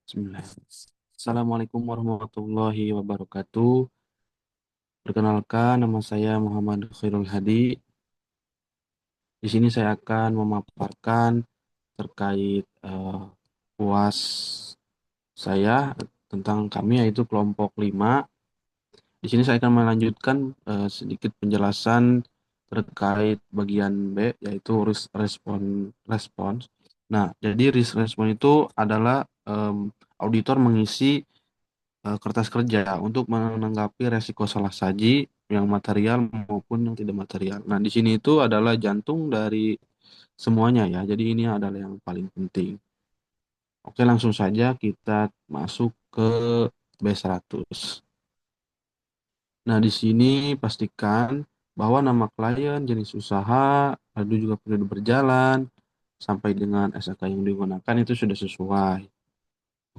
Bismillah. Assalamualaikum warahmatullahi wabarakatuh. Perkenalkan, nama saya Muhammad Khairul Hadi. Di sini saya akan memaparkan terkait UAS saya tentang kami yaitu kelompok 5. Di sini saya akan melanjutkan sedikit penjelasan terkait bagian B yaitu risk response. Nah, jadi risk response itu adalah auditor mengisi kertas kerja untuk menanggapi resiko salah saji yang material maupun yang tidak material. Nah, di sini itu adalah jantung dari semuanya ya. Jadi ini adalah yang paling penting. Oke, langsung saja kita masuk ke B100. Nah, di sini pastikan bahwa nama klien, jenis usaha, lalu juga periode berjalan, sampai dengan SAK yang digunakan itu sudah sesuai.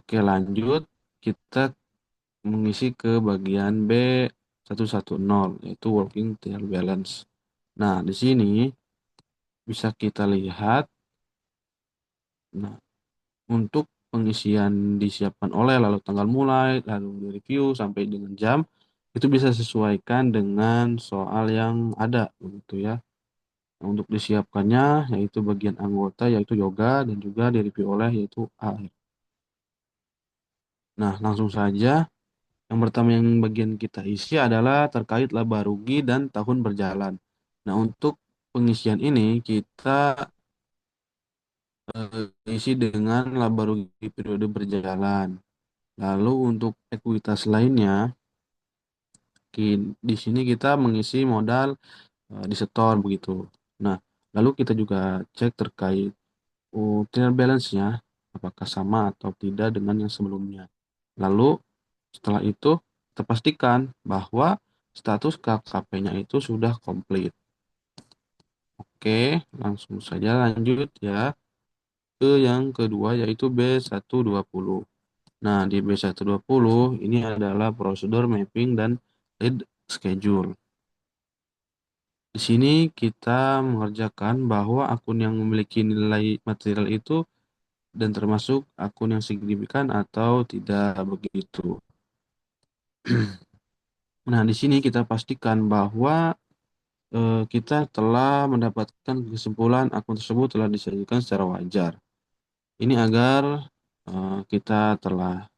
Oke, lanjut. Kita mengisi ke bagian B110 yaitu working trial balance. Nah, di sini bisa kita lihat, nah, untuk pengisian disiapkan oleh lalu tanggal mulai, lalu di review sampai dengan jam itu bisa sesuaikan dengan soal yang ada begitu ya. Nah, untuk disiapkannya yaitu bagian anggota yaitu yoga dan juga di review oleh yaitu AR. Nah, langsung saja. Yang pertama yang bagian kita isi adalah terkait laba rugi dan tahun berjalan. Nah, untuk pengisian ini kita isi dengan laba rugi periode berjalan. Lalu untuk ekuitas lainnya, di sini kita mengisi modal disetor begitu. Nah, lalu kita juga cek terkait trial balance-nya apakah sama atau tidak dengan yang sebelumnya. Lalu setelah itu kita pastikan bahwa status KKP-nya itu sudah komplit. Oke, langsung saja lanjut ya ke yang kedua yaitu B120. Nah, di B120 ini adalah prosedur mapping dan lead schedule. Di sini kita mengerjakan bahwa akun yang memiliki nilai material itu dan termasuk akun yang signifikan atau tidak begitu. Nah, di sini kita pastikan bahwa kita telah mendapatkan kesimpulan akun tersebut telah disajikan secara wajar. Ini agar kita telah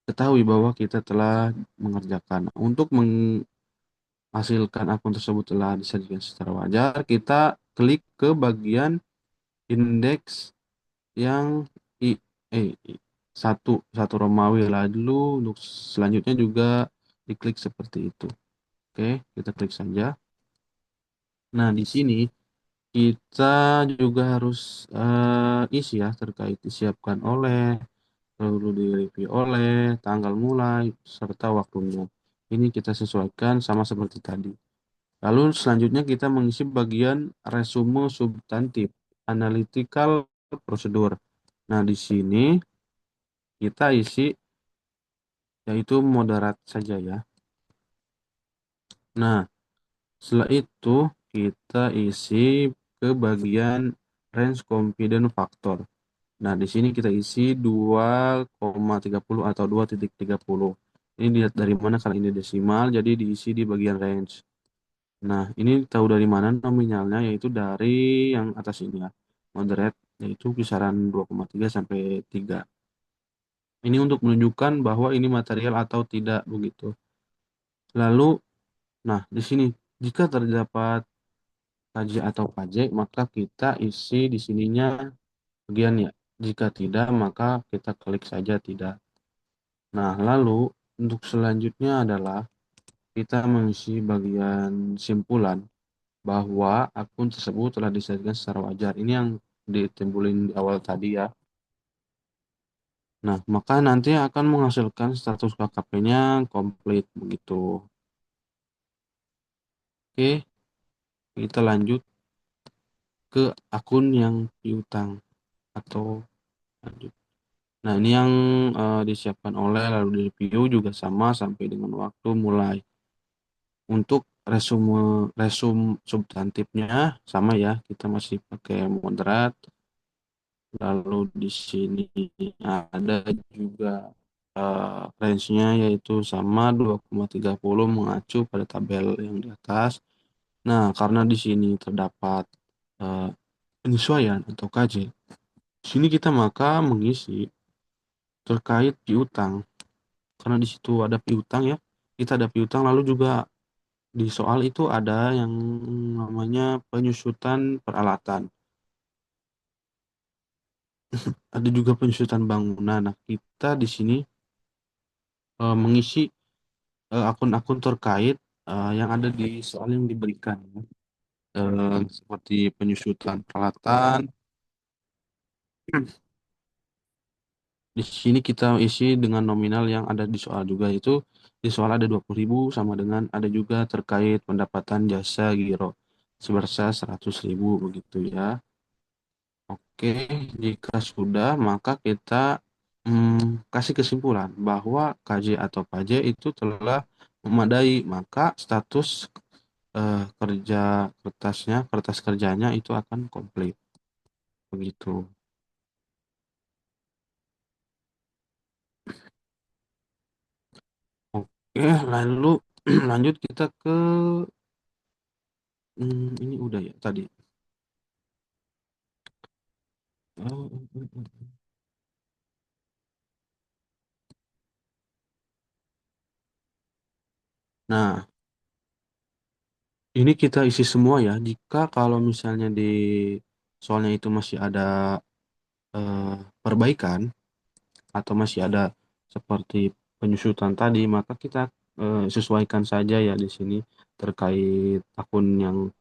ketahui bahwa kita telah mengerjakan. Untuk menghasilkan akun tersebut telah disajikan secara wajar, kita klik ke bagian indeks yang I, satu satu Romawi, lalu untuk selanjutnya juga diklik seperti itu. Oke, kita klik saja. Nah, di sini kita juga harus isi ya terkait disiapkan oleh, lalu direview oleh, tanggal mulai, serta waktunya. Ini kita sesuaikan sama seperti tadi. Lalu selanjutnya kita mengisi bagian resume substantif, analytical prosedur. Nah, di sini kita isi yaitu moderat saja ya. Nah, setelah itu kita isi ke bagian range confidence factor. Nah, di sini kita isi 2,30 atau 2,30. Ini dilihat dari mana kalau ini desimal, jadi diisi di bagian range. Nah, ini tahu dari mana nominalnya, yaitu dari yang atas ini ya. Moderate, yaitu kisaran 2,3 sampai 3. Ini untuk menunjukkan bahwa ini material atau tidak begitu. Lalu, nah di sini jika terdapat KJ atau KJ, maka kita isi di sininya bagian ya. Jika tidak, maka kita klik saja tidak. Nah, lalu untuk selanjutnya adalah kita mengisi bagian simpulan bahwa akun tersebut telah disajikan secara wajar. Ini yang ditimbulin di awal tadi ya. Nah, maka nanti akan menghasilkan status KKP-nya komplit begitu. Oke, kita lanjut ke akun yang piutang atau lanjut. Nah, ini yang disiapkan oleh lalu di review juga sama sampai dengan waktu mulai. Untuk resum substantifnya sama ya, kita masih pakai moderat. Lalu di sini ada juga range-nya yaitu sama 2,30 mengacu pada tabel yang di atas. Nah, karena di sini terdapat eh, penyesuaian atau KJ, di sini kita maka mengisi terkait piutang. Karena di situ ada piutang ya, kita ada piutang lalu juga di soal itu ada yang namanya penyusutan peralatan. Ada juga penyusutan bangunan. Nah, kita di sini mengisi akun-akun terkait yang ada di soal yang diberikan. Seperti penyusutan peralatan. Di sini kita isi dengan nominal yang ada di soal juga, itu di soal ada 20.000 sama dengan ada juga terkait pendapatan jasa giro sebesar 100.000 begitu ya. Oke, jika sudah maka kita kasih kesimpulan bahwa KJ atau PAJ itu telah memadai, maka status kerja kertas kerjanya itu akan komplit begitu. Oke, lalu lanjut kita ke ini udah ya tadi. Nah, ini kita isi semua ya. Jika kalau misalnya di soalnya itu masih ada perbaikan atau masih ada seperti penyusutan tadi, maka kita sesuaikan saja ya di sini terkait akun yang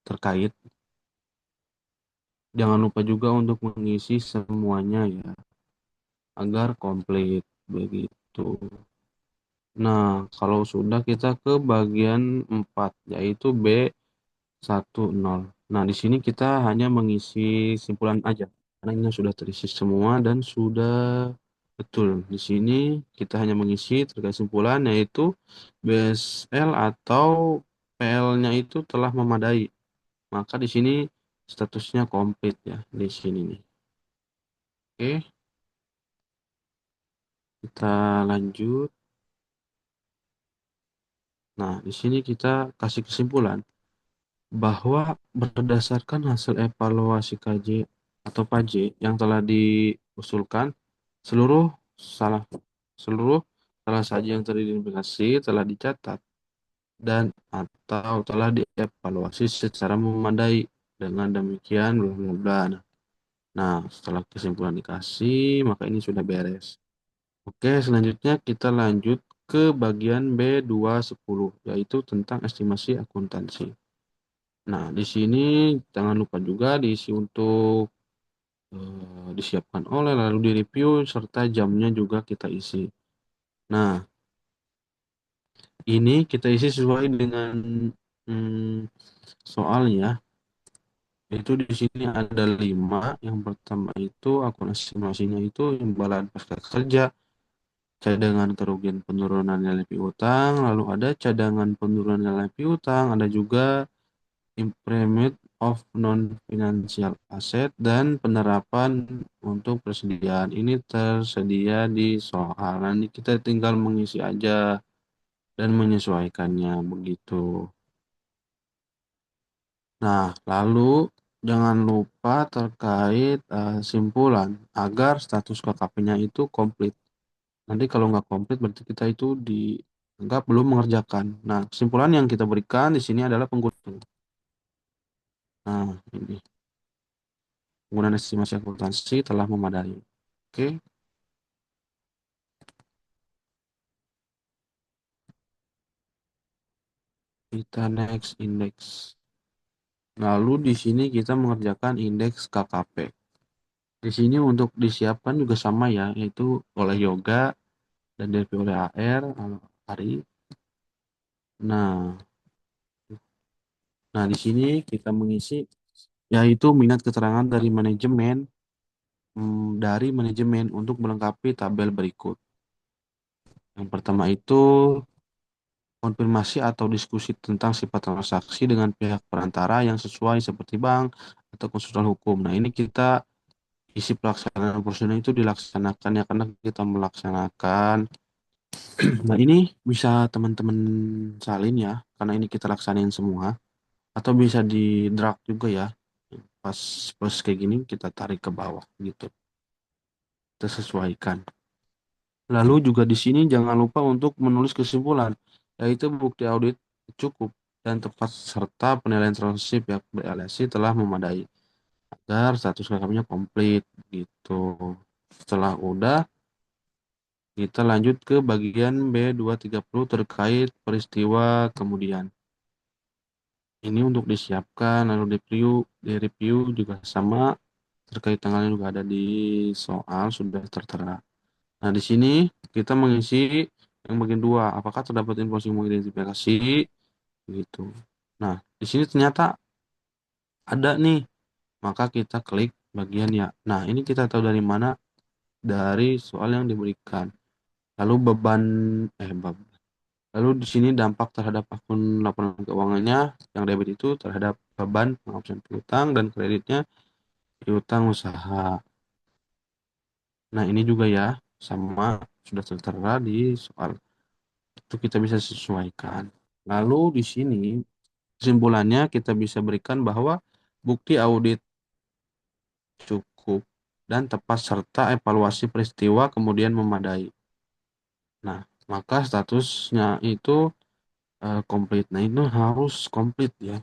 terkait. Jangan lupa juga untuk mengisi semuanya ya, agar komplit begitu. Nah, kalau sudah kita ke bagian 4 yaitu B10. Nah, di sini kita hanya mengisi simpulan aja, karena ini sudah terisi semua dan sudah betul. Di sini kita hanya mengisi terkait simpulan yaitu BSL atau PL-nya itu telah memadai. Maka di sini statusnya komplit ya di sini nih. Oke, kita lanjut. Nah, di sini kita kasih kesimpulan bahwa berdasarkan hasil evaluasi KJ atau PAJ yang telah diusulkan, seluruh salah seluruh salah saja yang teridentifikasi telah dicatat dan atau telah dievaluasi secara memadai. Dengan demikian, bla bla bla. Nah, setelah kesimpulan dikasih, maka ini sudah beres. Oke, selanjutnya kita lanjut ke bagian B210, yaitu tentang estimasi akuntansi. Nah, di sini jangan lupa juga diisi untuk disiapkan oleh, lalu direview, serta jamnya juga kita isi. Nah, ini kita isi sesuai dengan hmm, soalnya. Itu di sini ada 5. Yang pertama itu akun estimasinya itu imbalan pasca kerja, cadangan kerugian penurunan nilai piutang, lalu ada cadangan penurunan nilai piutang, ada juga impairment of non-financial asset, dan penerapan untuk persediaan. Ini tersedia di soal. Nanti kita tinggal mengisi aja dan menyesuaikannya begitu. Nah, lalu jangan lupa terkait simpulan agar status KKP-nya itu komplit. Nanti kalau nggak komplit berarti kita itu dianggap belum mengerjakan. Nah, kesimpulan yang kita berikan di sini adalah penggunaan estimasi akuntansi telah memadai. Oke, kita next index. Lalu di sini kita mengerjakan indeks KKP. Di sini untuk disiapkan juga sama ya, yaitu oleh Yoga dan direview oleh AR, Ari. Nah, di sini kita mengisi yaitu minat keterangan dari manajemen untuk melengkapi tabel berikut. Yang pertama itu konfirmasi atau diskusi tentang sifat transaksi dengan pihak perantara yang sesuai seperti bank atau konsultan hukum. Nah, ini kita isi pelaksanaan prosedur itu dilaksanakan ya karena kita melaksanakan. Nah, ini bisa teman-teman salin ya, karena ini kita laksanain semua. Atau bisa di drag juga ya. Pas pas kayak gini kita tarik ke bawah gitu. Kita sesuaikan. Lalu juga di sini jangan lupa untuk menulis kesimpulan, yaitu bukti audit cukup dan tepat serta penilaian transaksi pihak BLSI telah memadai agar status KKP-nya komplit gitu. Setelah udah, kita lanjut ke bagian B230 terkait peristiwa kemudian. Ini untuk disiapkan, lalu di review juga sama, terkait tanggalnya juga ada di soal, sudah tertera. Nah, di sini kita mengisi yang bagian dua, apakah terdapat informasi mengidentifikasi gitu. Nah, di sini ternyata ada nih, maka kita klik bagian ya. Nah, ini kita tahu dari mana? Dari soal yang diberikan. Lalu lalu di sini dampak terhadap akun laporan keuangannya yang debit itu terhadap beban penghapusan piutang dan kreditnya piutang usaha. Nah, ini juga ya sama sudah tertera di soal. Itu kita bisa sesuaikan. Lalu di sini kesimpulannya kita bisa berikan bahwa bukti audit cukup dan tepat serta evaluasi peristiwa kemudian memadai. Nah, maka statusnya itu komplit. Nah, itu harus komplit ya.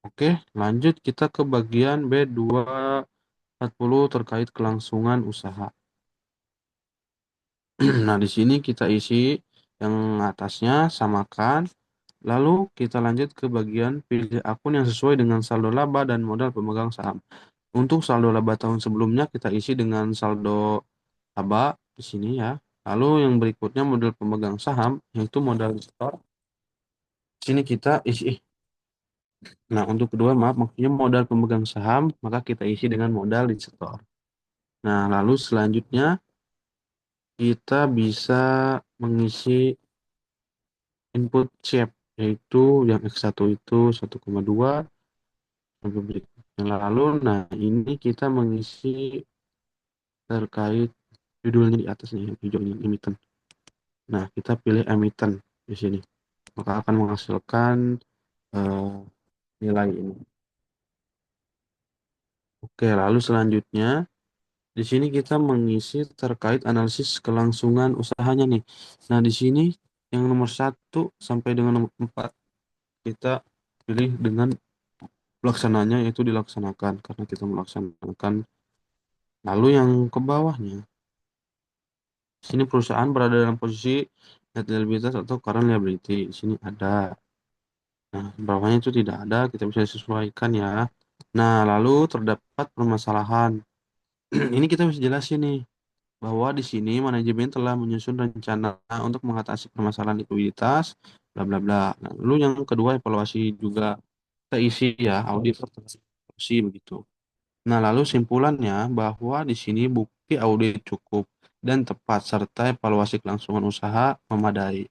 Oke, lanjut kita ke bagian B240 terkait kelangsungan usaha. Nah, di sini kita isi yang atasnya, samakan. Lalu kita lanjut ke bagian pilih akun yang sesuai dengan saldo laba dan modal pemegang saham. Untuk saldo laba tahun sebelumnya kita isi dengan saldo laba di sini ya. Lalu yang berikutnya modal pemegang saham yaitu modal store. Di sini kita isi. Nah, untuk kedua maaf maksudnya modal pemegang saham maka kita isi dengan modal di store. Nah, lalu selanjutnya kita bisa mengisi input shape yaitu yang X1 itu 1,2 sampai berikutnya. Lalu, nah ini kita mengisi terkait judulnya di atas nih, yang hijaunya emiten. Nah, kita pilih emiten di sini. Maka akan menghasilkan eh, nilai ini. Oke, lalu selanjutnya di sini kita mengisi terkait analisis kelangsungan usahanya nih. Nah, di sini yang nomor 1 sampai dengan nomor 4 kita pilih dengan pelaksananya yaitu dilaksanakan karena kita melaksanakan. Lalu yang ke bawahnya, di sini perusahaan berada dalam posisi net liabilitas atau current liability. Di sini ada. Nah, bawahnya itu tidak ada, kita bisa sesuaikan ya. Nah, lalu terdapat permasalahan. Ini kita bisa jelasin nih bahwa di sini manajemen telah menyusun rencana untuk mengatasi permasalahan likuiditas, bla bla bla. Nah, lalu yang kedua evaluasi juga kita isi ya, audit evaluasi begitu. Nah, lalu simpulannya bahwa di sini bukti audit cukup dan tepat serta evaluasi kelangsungan usaha memadai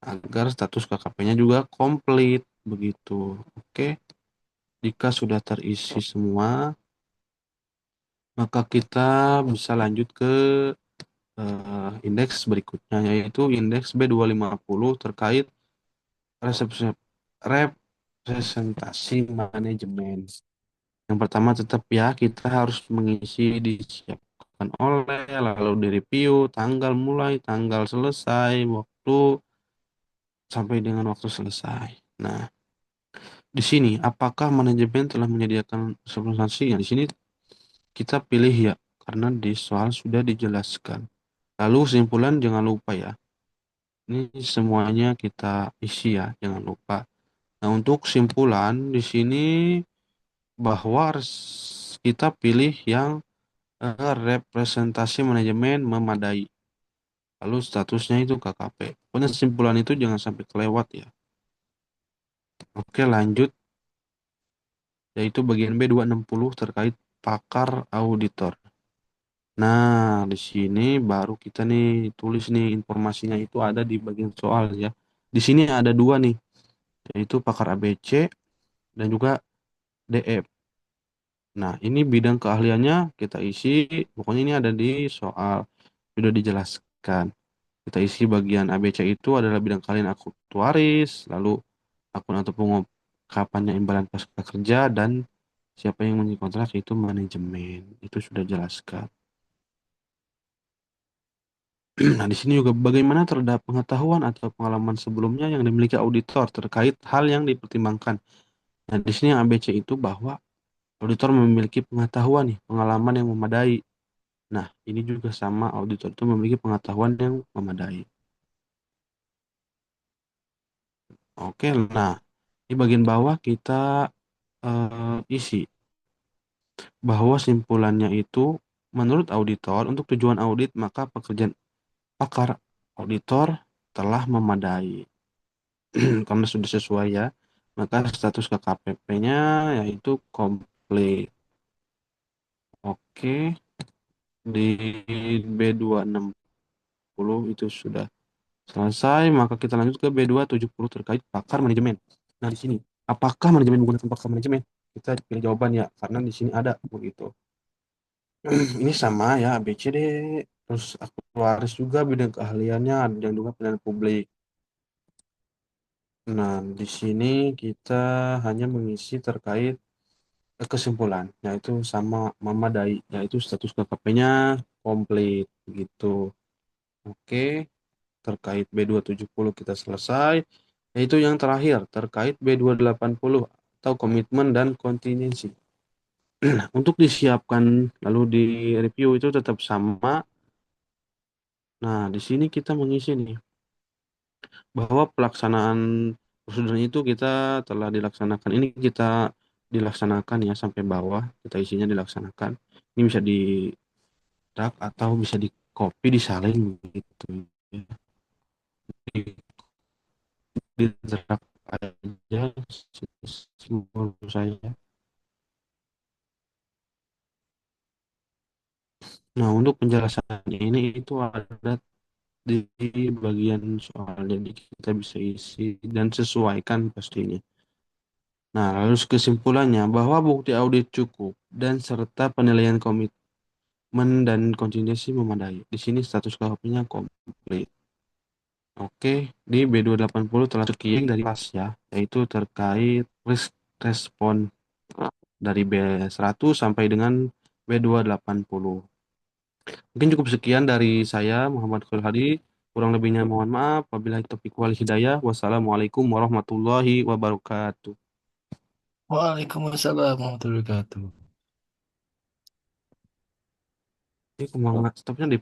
agar status KKP-nya juga komplit begitu. Oke, jika sudah terisi semua, maka kita bisa lanjut ke indeks berikutnya yaitu indeks B250 terkait resep- representasi manajemen. Yang pertama tetap ya kita harus mengisi disiapkan oleh, lalu direview, tanggal mulai, tanggal selesai, waktu sampai dengan waktu selesai. Nah, di sini apakah manajemen telah menyediakan representasi? Ya, di sini kita pilih ya karena di soal sudah dijelaskan. Lalu kesimpulan jangan lupa ya. Ini semuanya kita isi ya, jangan lupa. Nah, untuk kesimpulan di sini bahwa kita pilih yang representasi manajemen memadai. Lalu statusnya itu KKP. Pokoknya kesimpulan itu jangan sampai kelewat ya. Oke, lanjut yaitu bagian B260 terkait pakar auditor. Nah, di sini baru kita nih tulis nih informasinya itu ada di bagian soal ya. Di sini ada dua nih, yaitu pakar ABC dan juga DF. Nah, ini bidang keahliannya kita isi, pokoknya ini ada di soal, sudah dijelaskan. Kita isi bagian ABC itu adalah bidang keahlian aktuaris, lalu akun atau pengungkapannya imbalan pasca kerja, dan siapa yang menjadi kontrak itu manajemen. Itu sudah jelaskan. Nah, di sini juga bagaimana terhadap pengetahuan atau pengalaman sebelumnya yang dimiliki auditor terkait hal yang dipertimbangkan. Nah, di sini yang ABC itu bahwa auditor memiliki pengetahuan nih, pengalaman yang memadai. Nah, ini juga sama, auditor itu memiliki pengetahuan yang memadai. Oke, nah, di bagian bawah kita isi bahwa simpulannya itu menurut auditor untuk tujuan audit maka pekerjaan pakar auditor telah memadai. Karena sudah sesuai ya, maka status KKPP-nya yaitu komplit. Oke, di B260 itu sudah selesai, maka kita lanjut ke B270 terkait pakar manajemen. Nah, di sini, apakah manajemen menggunakan pakar manajemen? Kita pilih jawaban ya, karena di sini ada begitu. Ini sama ya, ABCD, terus aktuaris juga bidang keahliannya, ada yang juga pelayanan publik. Nah, di sini kita hanya mengisi terkait kesimpulan, yaitu sama memadai, yaitu status KKP-nya komplit gitu. Oke, terkait B270 kita selesai. Yaitu yang terakhir, terkait B280 atau komitmen dan kontingensi. Nah, untuk disiapkan lalu di review itu tetap sama. Nah, di sini kita mengisi nih bahwa pelaksanaan prosedur itu kita telah dilaksanakan. Ini kita dilaksanakan ya sampai bawah, kita isinya dilaksanakan. Ini bisa di drag atau bisa di copy disalin gitu ya. Di, di drag aja simbol saya. Nah, untuk penjelasan ini itu ada di bagian soal, jadi kita bisa isi dan sesuaikan pastinya. Nah, lalu kesimpulannya bahwa bukti audit cukup dan serta penilaian komitmen dan kontingensi memadai. Di sini status KHP-nya komplit. Oke, di B280 telah sekian dari pas ya, yaitu terkait risk respon dari B100 sampai dengan B280. Mungkin cukup sekian dari saya, Muhammad Khairul Hadi. Kurang lebihnya mohon maaf. Wabillahi taufiq wal hidayah. Wassalamualaikum warahmatullahi wabarakatuh. Waalaikumsalam warahmatullahi wabarakatuh. Ini kemana stopnya di